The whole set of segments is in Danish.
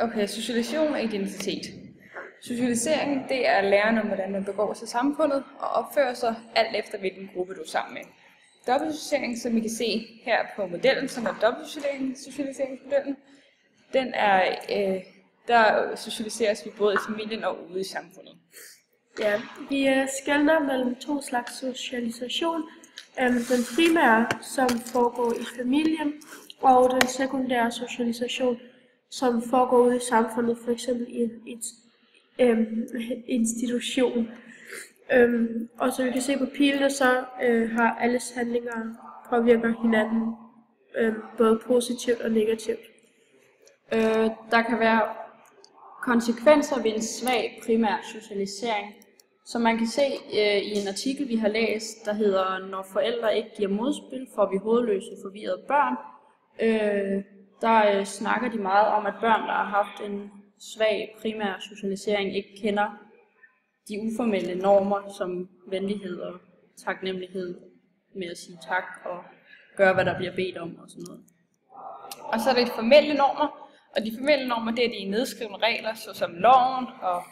Okay, socialisation og identitet. Socialisering, det er læren om, hvordan man begår sig i samfundet og opfører sig alt efter, hvilken gruppe du er sammen med. Dobbeltsocialisering, som I kan se her på modellen, som er dobbeltsocialiseringsmodellen, den er, der socialiseres vi både i familien og ude i samfundet. Ja, vi skelner mellem to slags socialisation. Den primære, som foregår i familien, og den sekundære socialisation, som foregår ude i samfundet, f.eks. i en institution. Og som vi kan se på pilene, så har alles handlinger påvirker hinanden både positivt og negativt. Der kan være konsekvenser ved en svag primær socialisering. Som man kan se i en artikel, vi har læst, der hedder, når forældre ikke giver modspil, får vi hovedløse forvirrede børn. Der snakker de meget om, at børn, der har haft en svag primær socialisering, ikke kender de uformelle normer som venlighed og taknemmelighed med at sige tak og gøre, hvad der bliver bedt om og sådan noget. Og så er der de formelle normer, og de formelle normer, det er de nedskrevne regler, såsom loven, og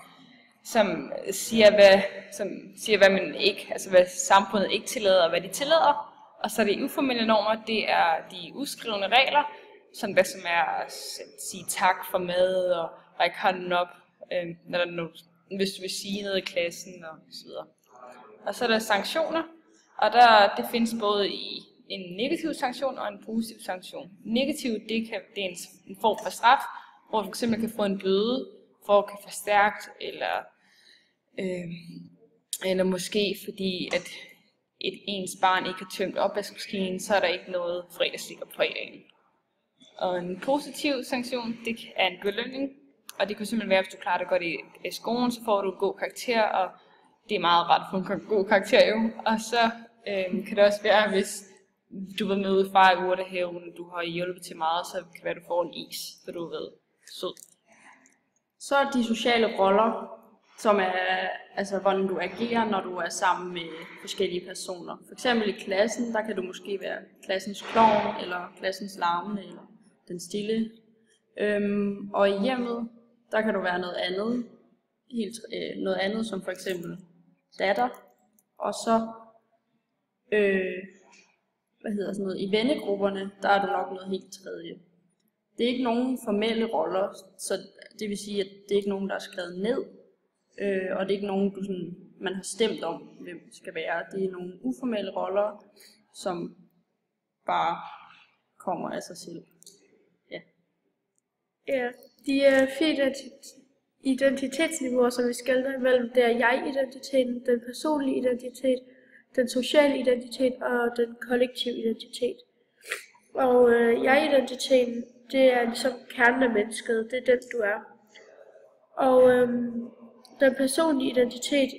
som siger, hvad man ikke, altså hvad samfundet ikke tillader, og hvad de tillader. Og så er de uformelle normer, det er de uskrevne regler, som hvad som er at sige tak for mad og række hånden op, hvis du vil sige noget i klassen og så videre. Og så er der sanktioner, og det findes både i en negativ sanktion og en positiv sanktion. Negativ, det er en form for straf, hvor du fx kan få en bøde for at kan forstærkt, eller måske fordi at ens barn ikke har tømt opvaskemaskinen, så er der ikke noget fredagsslik på fredagen. Og en positiv sanktion, det er en belønning, og det kan simpelthen være, hvis du klarer det godt i skolen, så får du en god karakter, og det er meget rart at få en god karakter jo. Og så kan det også være, hvis du var med ude fra i urtehaven, du har hjulpet til meget, så kan det være, at du får en is, for du har været sød. Så er de sociale roller, som er altså hvordan du agerer, når du er sammen med forskellige personer. For eksempel i klassen, der kan du måske være klassens klovn, eller klassens larmende, eller den stille. Og i hjemmet, der kan du være noget andet, noget andet som for eksempel datter. Og så i vennegrupperne, der er du nok noget helt tredje. Det er ikke nogen formelle roller, så det vil sige, at det er ikke nogen, der er skrevet ned, og det er ikke nogen, man har stemt om, hvem skal være. Det er nogle uformelle roller, som bare kommer af sig selv. Ja, de 4 identitetsniveauer, som vi skelner imellem, det er jeg-identiteten, den personlige identitet, den sociale identitet og den kollektive identitet. Og jeg-identiteten, det er ligesom kernen af mennesket, det er den du er. Og den personlige identitet,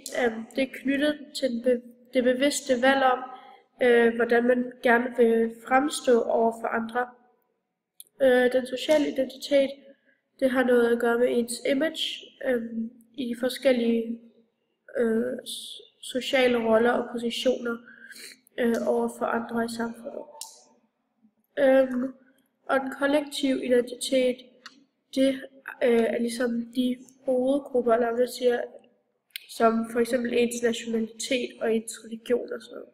det er knyttet til det bevidste valg om, hvordan man gerne vil fremstå over for andre. Den sociale identitet, det har noget at gøre med ens image i de forskellige sociale roller og positioner over for andre i samfundet. Og den kollektive identitet, det er ligesom de hovedgrupper, eller hvad siger, som for eksempel ens nationalitet og ens religion og sådan noget.